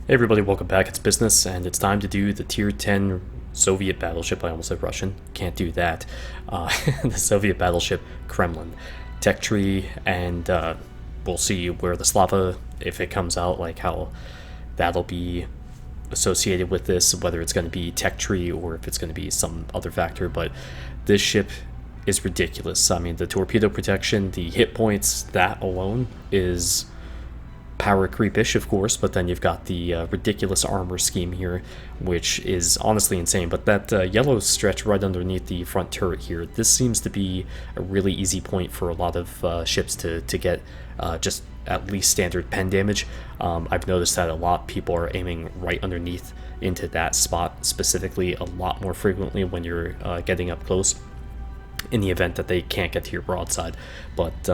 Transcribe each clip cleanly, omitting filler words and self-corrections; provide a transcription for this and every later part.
Hey everybody, welcome back. It's Business, and it's time to do the Tier 10 Soviet battleship. I almost said Russian. Can't do that. The Soviet battleship Kremlin. Tech tree, and we'll see where the Slava, if it comes out, like how that'll be associated with this, whether it's going to be tech tree or if it's going to be some other factor. But this ship is ridiculous. I mean, the torpedo protection, the hit points, that alone is power creepish, of course, but then you've got the ridiculous armor scheme here, which is honestly insane. But that yellow stretch right underneath the front turret here, this seems to be a really easy point for a lot of ships to get just at least standard pen damage. I've noticed that a lot of people are aiming right underneath into that spot specifically a lot more frequently when you're getting up close, in the event that they can't get to your broadside. But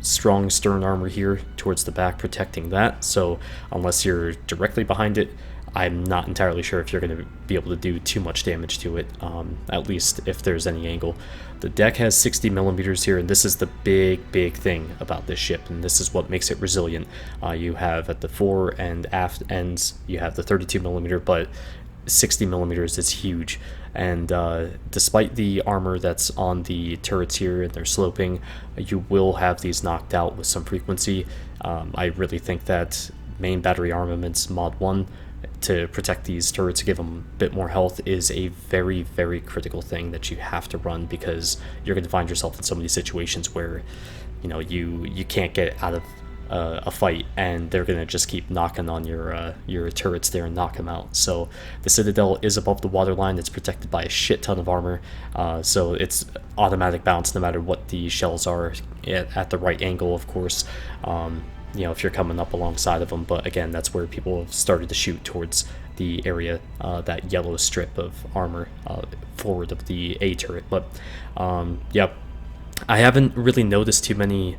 strong stern armor here towards the back protecting that, so unless you're directly behind it, I'm not entirely sure if you're going to be able to do too much damage to it, at least if there's any angle. The deck has 60 millimeters here, and this is the big thing about this ship, and this is what makes it resilient. You have at the fore and aft ends, you have the 32 millimeter, but 60 millimeters is huge. And despite the armor that's on the turrets here and they're sloping, you will have these knocked out with some frequency. I really think that main battery armaments mod 1 to protect these turrets, to give them a bit more health, is a very critical thing that you have to run, because you're going to find yourself in so many situations where you can't get out of a fight, and they're going to just keep knocking on your turrets there and knock them out. So the Citadel is above the waterline. It's protected by a shit ton of armor, so it's automatic bounce no matter what the shells are at the right angle, of course, if you're coming up alongside of them. But again, that's where people have started to shoot towards the area, that yellow strip of armor forward of the A turret. But yep, I haven't really noticed too many.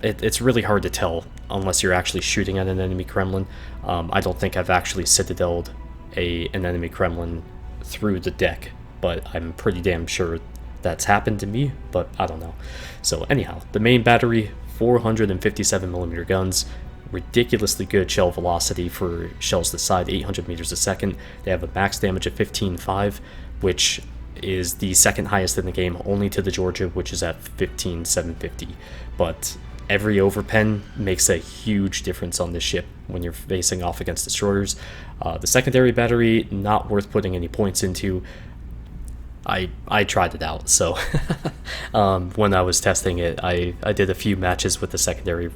It's really hard to tell unless you're actually shooting at an enemy Kremlin. I don't think I've actually citadeled an enemy Kremlin through the deck, but I'm pretty damn sure that's happened to me, but I don't know. So anyhow, the main battery, 457 millimeter guns, ridiculously good shell velocity for shells this side, 800 meters a second. They have a max damage of 15.5, which is the second highest in the game, only to the Georgia, which is at 15,750. But every overpen makes a huge difference on this ship when you're facing off against destroyers. The secondary battery, not worth putting any points into. I tried it out, so when I was testing it, I did a few matches with the secondary,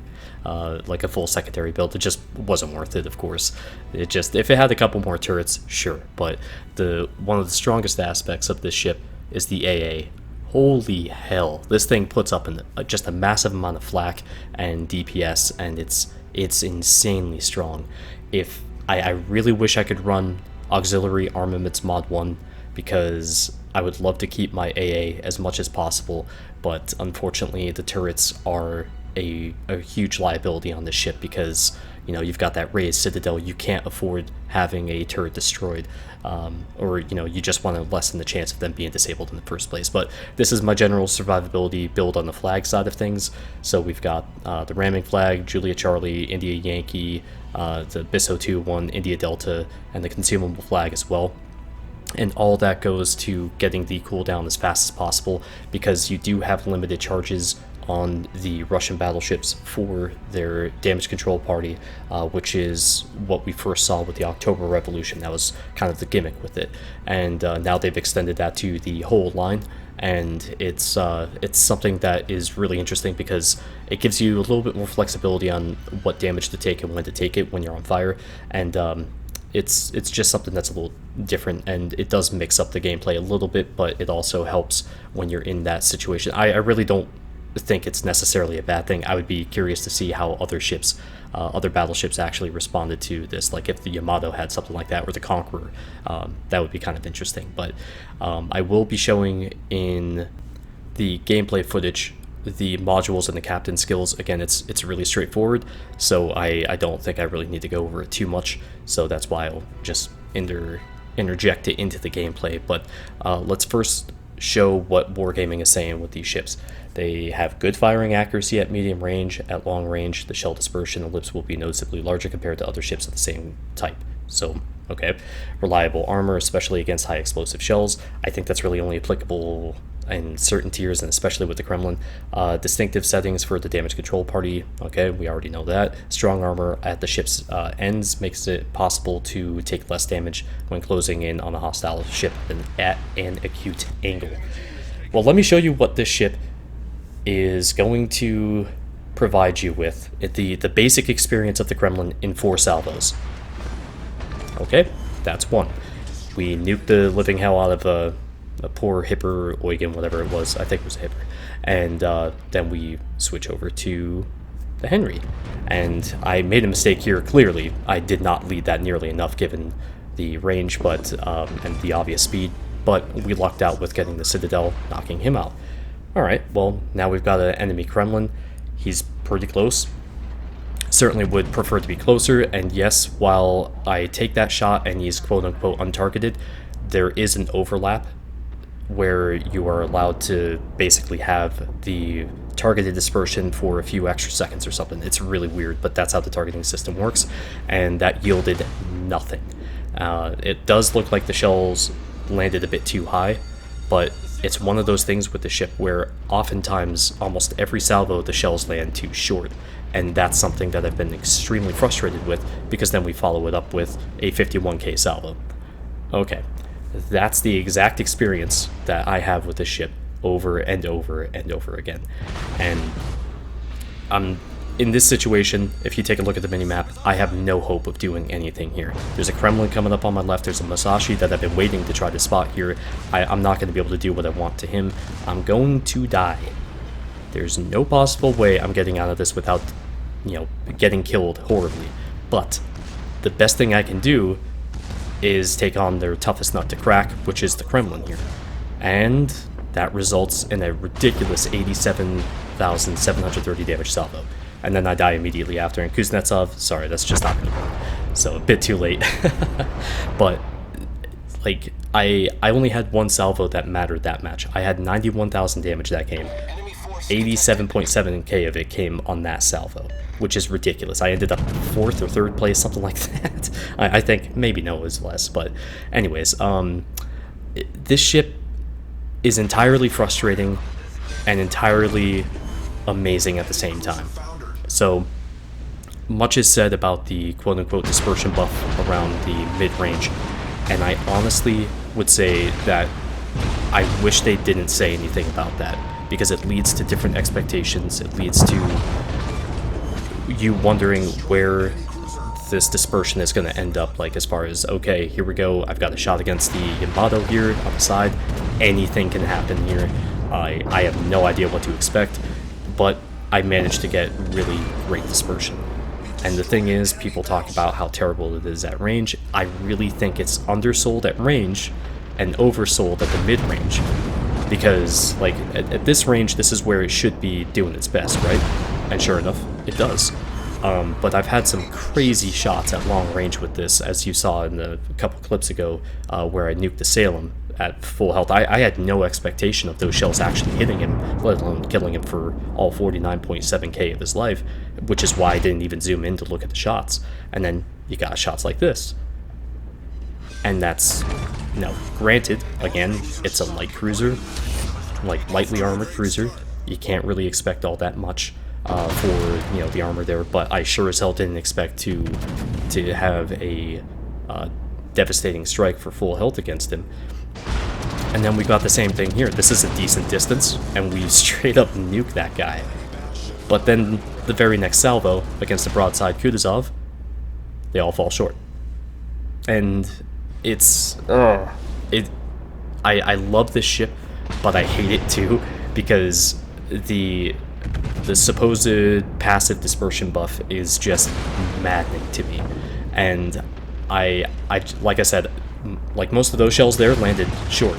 like a full secondary build. It just wasn't worth it, of course. If it had a couple more turrets, sure. But one of the strongest aspects of this ship is the AA. Holy hell, this thing puts up just a massive amount of flak and DPS, and it's insanely strong. If I really wish I could run auxiliary armaments mod 1, because I would love to keep my AA as much as possible, but unfortunately the turrets are a huge liability on this ship, because you've got that raised Citadel. You can't afford having a turret destroyed, or you just want to lessen the chance of them being disabled in the first place. But this is my general survivability build on the flag side of things. So we've got the ramming flag, Julia Charlie, India Yankee, the BISO 2-1, India Delta, and the consumable flag as well. And all that goes to getting the cooldown as fast as possible, because you do have limited charges on the Russian battleships for their damage control party, which is what we first saw with the October Revolution. That was kind of the gimmick with it, and now they've extended that to the whole line, and it's something that is really interesting, because it gives you a little bit more flexibility on what damage to take and when to take it when you're on fire, and it's just something that's a little different, and it does mix up the gameplay a little bit, but it also helps when you're in that situation. I really don't think it's necessarily a bad thing. I would be curious to see how other ships, other battleships actually responded to this. Like if the Yamato had something like that, or the Conqueror, that would be kind of interesting. But I will be showing in the gameplay footage the modules and the captain skills. Again, it's really straightforward, so I don't think I really need to go over it too much, so that's why I'll just interject it into the gameplay. But let's first show what wargaming is saying with these ships. They have good firing accuracy at medium range. At long range, the shell dispersion ellipse will be noticeably larger compared to other ships of the same type. So, okay. Reliable armor, especially against high explosive shells. I think that's really only applicable in certain tiers, and especially with the Kremlin. Distinctive settings for the damage control party. Okay, we already know that. Strong armor at the ship's ends makes it possible to take less damage when closing in on a hostile ship than at an acute angle. Well, let me show you what this ship is going to provide you with. The basic experience of the Kremlin in 4 salvos. Okay, that's 1. We nuked the living hell out of a poor Hipper, Eugen, whatever it was. I think it was a Hipper. And then we switch over to the Henry. And I made a mistake here, clearly. I did not lead that nearly enough given the range but and the obvious speed. But we lucked out with getting the Citadel, knocking him out. Alright, well, now we've got an enemy Kremlin. He's pretty close. Certainly would prefer to be closer, and yes, while I take that shot and he's quote-unquote untargeted, there is an overlap where you are allowed to basically have the targeted dispersion for a few extra seconds or something. It's really weird, but that's how the targeting system works, and that yielded nothing. It does look like the shells landed a bit too high, but it's one of those things with the ship where oftentimes, almost every salvo, the shells land too short. And that's something that I've been extremely frustrated with, because then we follow it up with a 51k salvo. Okay, that's the exact experience that I have with this ship over and over and over again. And in this situation, if you take a look at the minimap, I have no hope of doing anything here. There's a Kremlin coming up on my left, there's a Musashi that I've been waiting to try to spot here. I'm not going to be able to do what I want to him. I'm going to die. There's no possible way I'm getting out of this without, getting killed horribly. But the best thing I can do is take on their toughest nut to crack, which is the Kremlin here. And that results in a ridiculous 87,730 damage salvo. And then I die immediately after. And Kuznetsov, sorry, that's just not going to work. So a bit too late. But, I only had 1 salvo that mattered that match. I had 91,000 damage that game. 87.7k of it came on that salvo, which is ridiculous. I ended up 4th or 3rd place, something like that. I think, maybe no, it was less. But anyways, this ship is entirely frustrating and entirely amazing at the same time. So much is said about the quote-unquote dispersion buff around the mid-range, and I honestly would say that I wish they didn't say anything about that, because it leads to different expectations. It leads to you wondering where this dispersion is going to end up, as far as, okay, here we go, I've got a shot against the Yamato here on the side, anything can happen here. I have no idea what to expect, but I managed to get really great dispersion. And the thing is, people talk about how terrible it is at range. I really think it's undersold at range and oversold at the mid-range. Because, at this range, this is where it should be doing its best, right? And sure enough, it does. But I've had some crazy shots at long range with this, as you saw in a couple clips ago, where I nuked the Salem at full health. I had no expectation of those shells actually hitting him, let alone killing him for all 49.7k of his life, which is why I didn't even zoom in to look at the shots. And then you got shots like this. And that's, granted, again, it's a light cruiser, lightly armored cruiser. You can't really expect all that much for, the armor there, but I sure as hell didn't expect to have a devastating strike for full health against him. And then we got the same thing here. This is a decent distance, and we straight up nuke that guy. But then the very next salvo against the broadside Kutuzov, they all fall short. And it's I love this ship, but I hate it too, because the supposed passive dispersion buff is just maddening to me. And I like I said, most of those shells there landed short.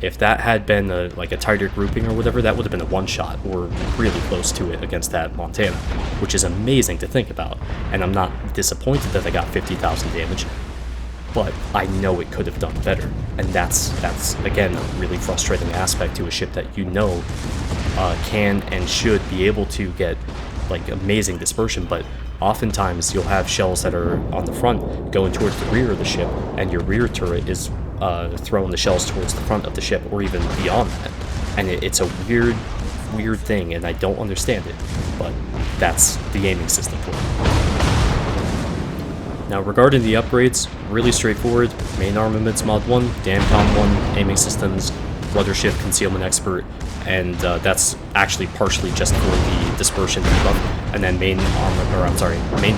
If that had been a tighter grouping or whatever, that would have been a one-shot or really close to it against that Montana, which is amazing to think about. And I'm not disappointed that I got 50,000 damage. but I know it could have done better, and that's again a really frustrating aspect to a ship that you know can and should be able to get like amazing dispersion, but oftentimes you'll have shells that are on the front going towards the rear of the ship, and your rear turret is throwing the shells towards the front of the ship or even beyond that, and it's a weird thing, and I don't understand it, but that's the aiming system for it. Now regarding the upgrades, really straightforward. Main armaments mod 1, Damcom 1, aiming systems, rudder shift concealment expert, and that's actually partially just for the dispersion debuff. And then main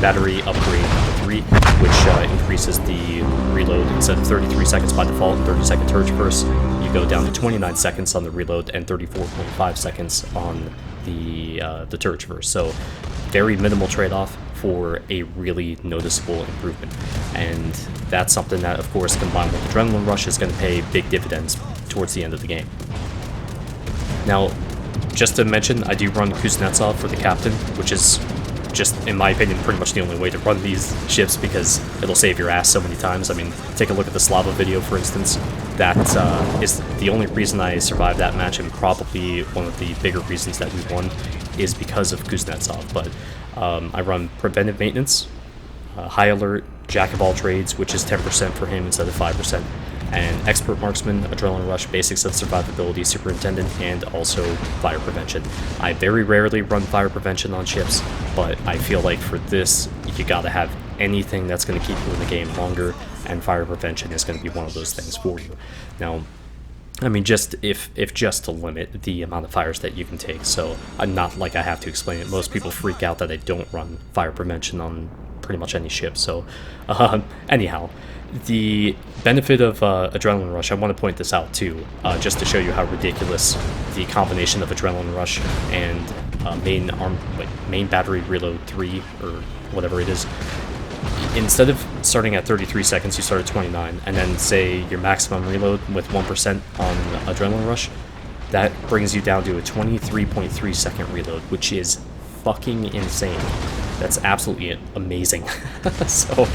battery upgrade number 3, which increases the reload. Instead of 33 seconds by default and 30-second turret burst, you go down to 29 seconds on the reload and 34.5 seconds on the turret burst. So very minimal trade-off for a really noticeable improvement, and that's something that, of course, combined with Adrenaline Rush, is going to pay big dividends towards the end of the game. Now, just to mention, I do run Kuznetsov for the captain, which is just, in my opinion, pretty much the only way to run these ships, because it'll save your ass so many times. I mean, take a look at the Slava video, for instance. That is the only reason I survived that match, and probably one of the bigger reasons that we won is because of Kuznetsov. But I run Preventive Maintenance, High Alert, Jack of all trades, which is 10% for him instead of 5%, and Expert Marksman, Adrenaline Rush, Basics of Survivability, Superintendent, and also Fire Prevention. I very rarely run Fire Prevention on ships, but I feel like for this, you gotta have anything that's going to keep you in the game longer, and Fire Prevention is going to be one of those things for you. Now, I mean, just if just to limit the amount of fires that you can take, so I'm not like I have to explain it. Most people freak out that I don't run Fire Prevention on pretty much any ship, so anyhow, the benefit of Adrenaline Rush, I want to point this out too, just to show you how ridiculous the combination of Adrenaline Rush and main battery reload 3, or whatever it is. Instead of starting at 33 seconds, you start at 29, and then say your maximum reload with 1% on Adrenaline Rush, that brings you down to a 23.3 second reload, which is fucking insane. That's absolutely amazing. So,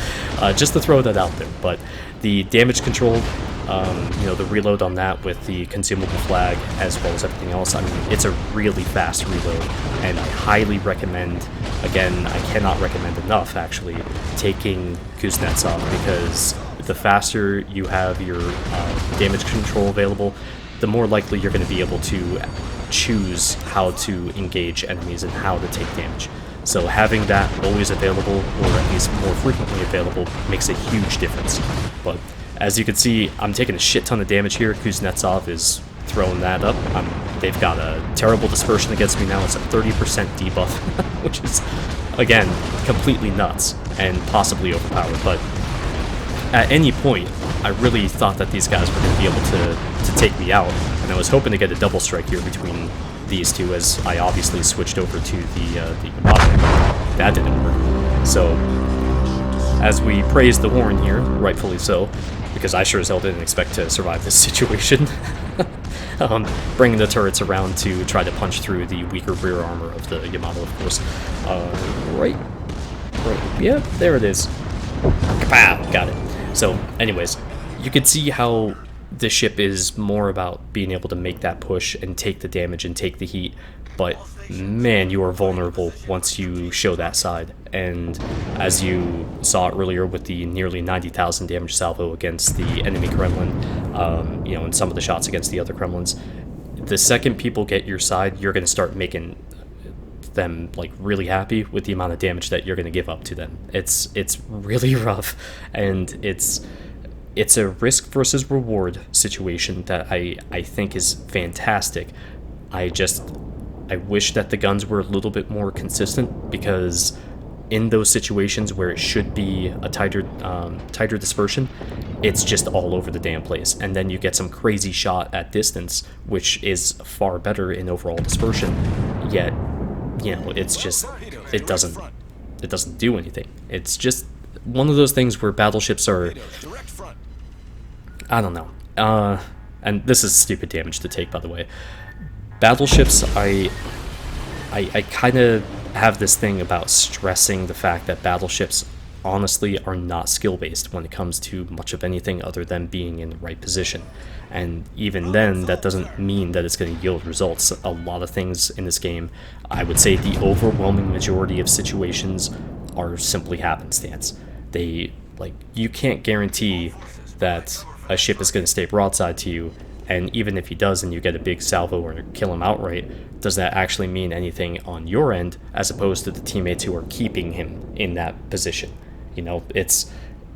just to throw that out there. But the damage control, the reload on that with the consumable flag, as well as everything else, I mean, it's a really fast reload, and I highly recommend, again, I cannot recommend enough, actually, taking Kuznetsov, because the faster you have your damage control available, the more likely you're going to be able to choose how to engage enemies and how to take damage. So having that always available, or at least more frequently available, makes a huge difference. But as you can see, I'm taking a shit ton of damage here. Kuznetsov is throwing that up. They've got a terrible dispersion against me now. It's a 30% debuff, which is, again, completely nuts and possibly overpowered. But at any point, I really thought that these guys were going to be able to take me out, and I was hoping to get a double strike here between these two, as I obviously switched over to the Armament. That didn't work. So, as we praise the horn here, rightfully so, because I sure as hell didn't expect to survive this situation, bringing the turrets around to try to punch through the weaker rear armor of the Yamato, of course. Right, yeah, there it is. Kapow! Got it. So, anyways, you can see how the ship is more about being able to make that push and take the damage and take the heat, but man, you are vulnerable once you show that side. And as you saw earlier with the nearly 90,000 damage salvo against the enemy Kremlin, and some of the shots against the other Kremlins, the second people get your side, you're going to start making them like really happy with the amount of damage that you're going to give up to them. It's really rough, and it's a risk versus reward situation that I think is fantastic. I wish that the guns were a little bit more consistent, because in those situations where it should be a tighter dispersion, it's just all over the damn place, and then you get some crazy shot at distance, which is far better in overall dispersion, yet it's just, it doesn't do anything. It's just one of those things where battleships are, I don't know, and this is stupid damage to take, by the way. Battleships, I kind of have this thing about stressing the fact that battleships honestly are not skill-based when it comes to much of anything other than being in the right position. And even then, that doesn't mean that it's going to yield results. A lot of things in this game, I would say the overwhelming majority of situations are simply happenstance. You can't guarantee that a ship is going to stay broadside to you, and even if he does and you get a big salvo or kill him outright, does that actually mean anything on your end as opposed to the teammates who are keeping him in that position? It's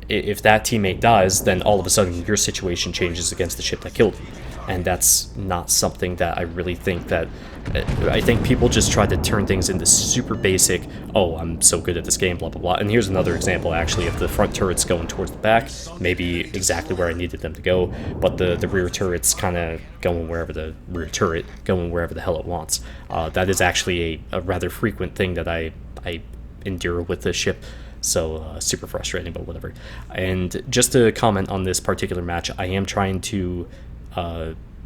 if that teammate dies, then all of a sudden your situation changes against the ship that killed you. And that's not something that I really think that... I think people just try to turn things into super basic, oh, I'm so good at this game, blah, blah, blah. And here's another example, actually, of the front turrets going towards the back, maybe exactly where I needed them to go, but the rear turret's kind of going wherever the hell it wants. That is actually a rather frequent thing that I endure with this ship. So super frustrating, but whatever. And just to comment on this particular match, I am trying to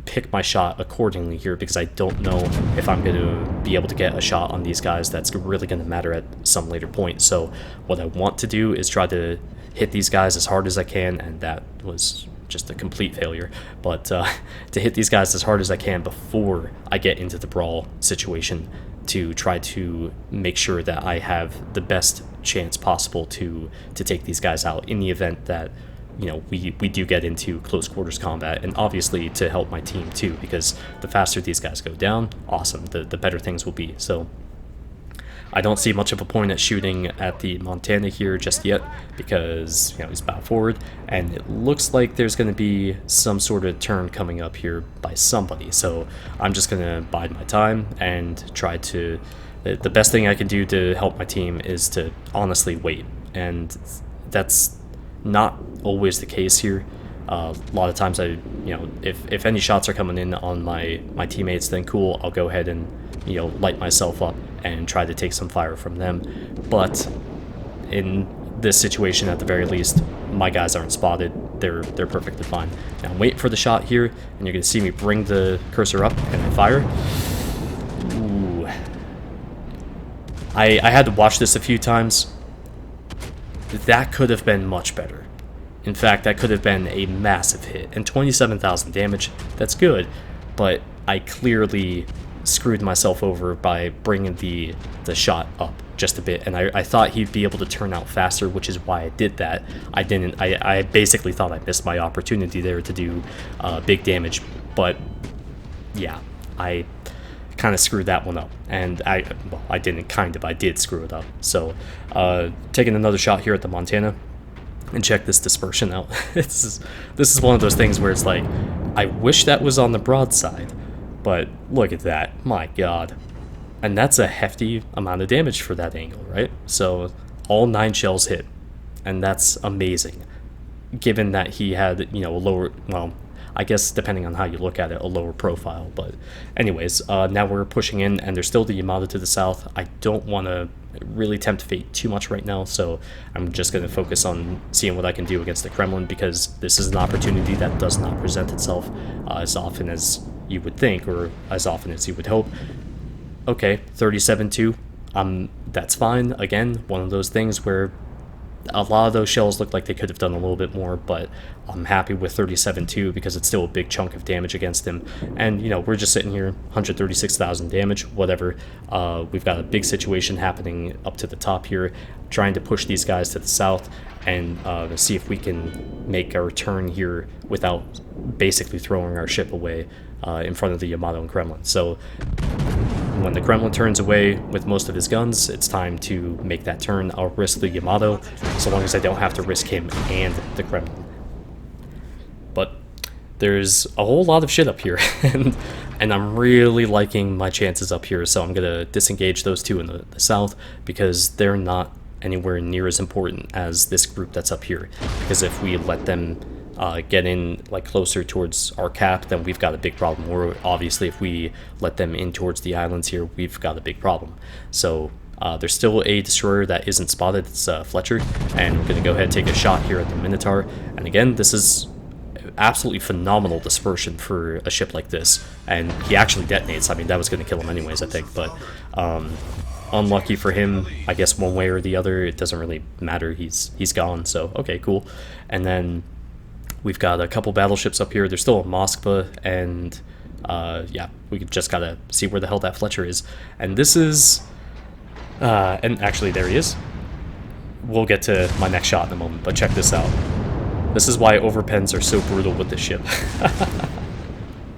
pick my shot accordingly here, because I don't know if I'm going to be able to get a shot on these guys that's really going to matter at some later point. So what I want to do is try to hit these guys as hard as I can, and that was just a complete failure. But to hit these guys as hard as I can before I get into the brawl situation, to try to make sure that I have the best chance possible to take these guys out in the event that we do get into close quarters combat, and obviously to help my team too, because the faster these guys go down, awesome, the better things will be. So I don't see much of a point at shooting at the Montana here just yet, because he's bow forward, and it looks like there's going to be some sort of turn coming up here by somebody. So I'm just going to bide my time and try to... The best thing I can do to help my team is to honestly wait, and that's not always the case here. A lot of times if any shots are coming in on my teammates, then cool, I'll go ahead and light myself up and try to take some fire from them. But in this situation, at the very least, my guys aren't spotted. They're perfectly fine. Now I'm waiting for the shot here, and you're gonna see me bring the cursor up and I fire. Ooh. I had to watch this a few times. That could have been much better. In fact, that could have been a massive hit. And 27,000 damage, that's good, but I clearly screwed myself over by bringing the shot up just a bit, and I thought he'd be able to turn out faster, which is why I did that. I basically thought I missed my opportunity there to do big damage, but yeah, I kind of screwed that one up, and I did screw it up. So taking another shot here at the Montana, and check this dispersion out. This is one of those things where it's like, I wish that was on the broadside, but look at that, my god. And that's a hefty amount of damage for that angle, right? So all 9 shells hit, and that's amazing, given that he had a lower, well, I guess depending on how you look at it, a lower profile. But anyways, now we're pushing in, and there's still the Yamato to the south. I don't want to really tempt fate too much right now, so I'm just going to focus on seeing what I can do against the Kremlin, because this is an opportunity that does not present itself as often as you would think, or as often as you would hope. Okay, 37-2, that's fine. Again, one of those things where a lot of those shells look like they could have done a little bit more, but I'm happy with 37-2 because it's still a big chunk of damage against him. And, we're just sitting here, 136,000 damage, whatever. We've got a big situation happening up to the top here, trying to push these guys to the south and see if we can make our turn here without basically throwing our ship away in front of the Yamato and Kremlin. So when the Kremlin turns away with most of his guns, it's time to make that turn. I'll risk the Yamato, so long as I don't have to risk him and the Kremlin. But there's a whole lot of shit up here, and I'm really liking my chances up here, so I'm going to disengage those two in the south, because they're not anywhere near as important as this group that's up here. Because if we let them get in closer towards our cap, then we've got a big problem. Or obviously if we let them in towards the islands here, we've got a big problem. So there's still a destroyer that isn't spotted. It's Fletcher, and we're going to go ahead and take a shot here at the Minotaur. And again, this is absolutely phenomenal dispersion for a ship like this, and he actually detonates. I mean, that was going to kill him anyways, I think, but unlucky for him, I guess one way or the other. It doesn't really matter. He's gone. So okay, cool. And then we've got a couple battleships up here. There's still a Moskva, and yeah, we just gotta see where the hell that Fletcher is. And this is, and actually there he is. We'll get to my next shot in a moment, but check this out. This is why overpens are so brutal with this ship.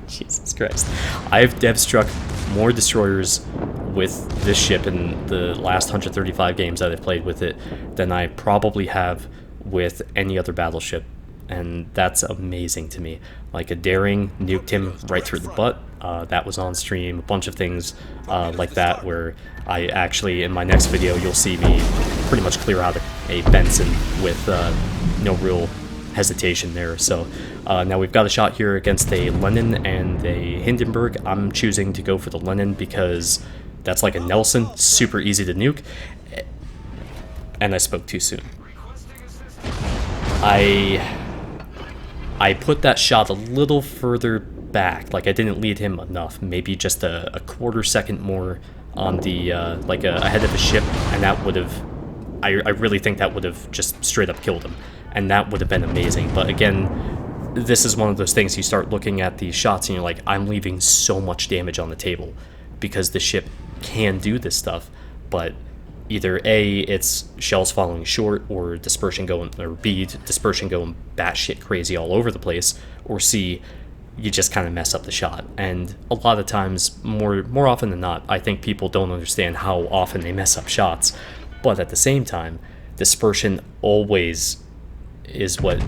Jesus Christ. I've dev struck more destroyers with this ship in the last 135 games that I've played with it than I probably have with any other battleship. And that's amazing to me. Like, a Daring nuked him right through the butt. That was on stream. A bunch of things like that, where I actually, in my next video, you'll see me pretty much clear out a Benson with no real hesitation there. So now we've got a shot here against a Lenin and a Hindenburg. I'm choosing to go for the Lenin because that's like a Nelson, super easy to nuke. And I spoke too soon. I put that shot a little further back, like I didn't lead him enough, maybe just a quarter second more on the, like ahead of the ship, and that would have, I really think that would have just straight up killed him, and that would have been amazing. But again, this is one of those things, you start looking at these shots and you're like, I'm leaving so much damage on the table, because the ship can do this stuff, but either A, it's shells falling short, or dispersion going, or B, dispersion going batshit crazy all over the place, or C, you just kind of mess up the shot. And a lot of times, more often than not, I think people don't understand how often they mess up shots. But at the same time, dispersion always is what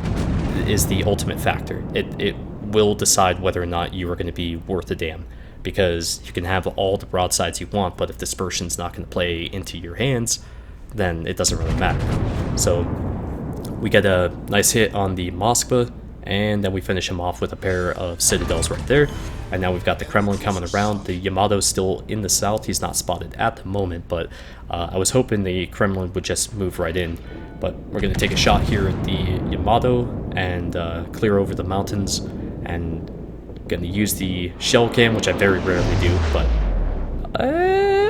is the ultimate factor. It will decide whether or not you are going to be worth a damn. Because you can have all the broadsides you want, but if dispersion's not going to play into your hands, then it doesn't really matter. So we get a nice hit on the Moskva, and then we finish him off with a pair of Citadels right there. And now we've got the Kremlin coming around. The Yamato's still in the south. He's not spotted at the moment, but I was hoping the Kremlin would just move right in. But we're going to take a shot here at the Yamato and clear over the mountains, and going to use the shell cam, which I very rarely do, but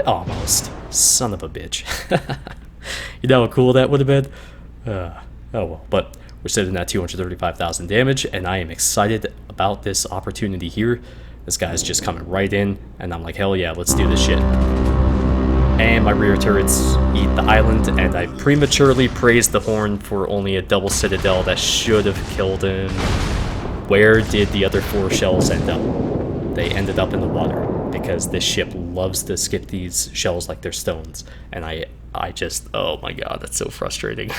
almost. Son of a bitch. You know how cool that would have been? Oh well, but we're sitting at 235,000 damage, and I am excited about this opportunity here. This guy's just coming right in, and I'm like, hell yeah, let's do this shit. And my rear turrets eat the island, and I prematurely praised the Horn for only a double Citadel that should have killed him. Where did the other 4 shells end up? They ended up in the water, because this ship loves to skip these shells like they're stones. And I just, oh my god, that's so frustrating.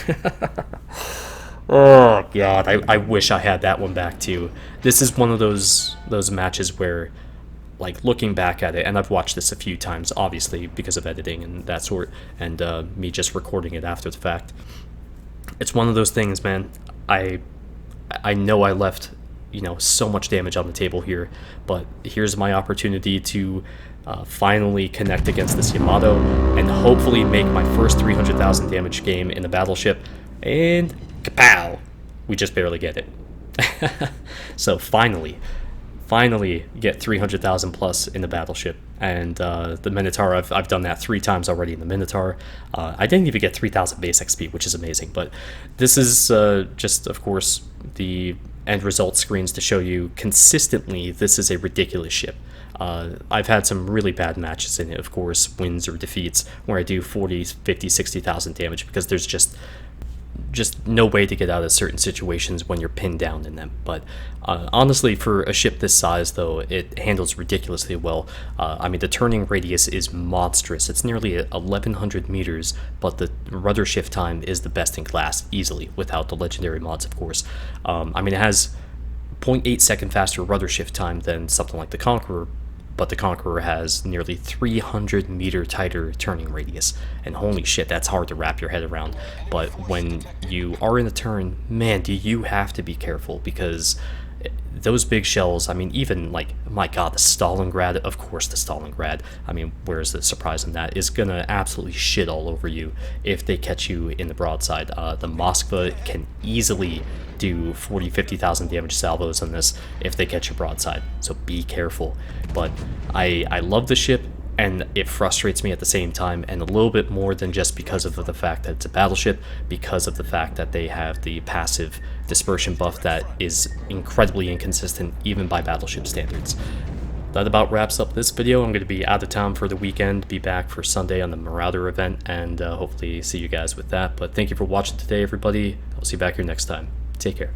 Oh god, I wish I had that one back too. This is one of those matches where, like, looking back at it, and I've watched this a few times, obviously, because of editing and that sort, and me just recording it after the fact. It's one of those things, man. I know I left, you know, so much damage on the table here, but here's my opportunity to finally connect against this Yamato and hopefully make my first 300,000 damage game in the battleship, and kapow! We just barely get it. So finally get 300,000 plus in the battleship, and the Minotaur, I've done that 3 times already in the Minotaur. I didn't even get 3,000 base XP, which is amazing, but this is just, of course, the end result screens to show you consistently this is a ridiculous ship. I've had some really bad matches in it, of course, wins or defeats, where I do 40, 50, 60,000 damage, because there's just no way to get out of certain situations when you're pinned down in them. But honestly, for a ship this size, though, it handles ridiculously well. I mean, the turning radius is monstrous. It's nearly 1,100 meters, but the rudder shift time is the best in class, easily, without the legendary mods, of course. I mean, it has 0.8 second faster rudder shift time than something like the Conqueror, but the Conqueror has nearly 300 meter tighter turning radius, and holy shit, that's hard to wrap your head around. But when you are in a turn, man, do you have to be careful, because those big shells, I mean, even, like, my god, the Stalingrad, of course the Stalingrad, I mean, where's the surprise in that, is gonna absolutely shit all over you if they catch you in the broadside. The Moskva can easily do 40, 50,000 damage salvos on this if they catch you broadside, so be careful. But I love the ship, and it frustrates me at the same time, and a little bit more than just because of the fact that it's a battleship, because of the fact that they have the passive dispersion buff that is incredibly inconsistent even by battleship standards. That about wraps up this video. I'm going to be out of town for the weekend, be back for Sunday on the Marauder event, and hopefully see you guys with that. But thank you for watching today, everybody. I'll see you back here next time. Take care.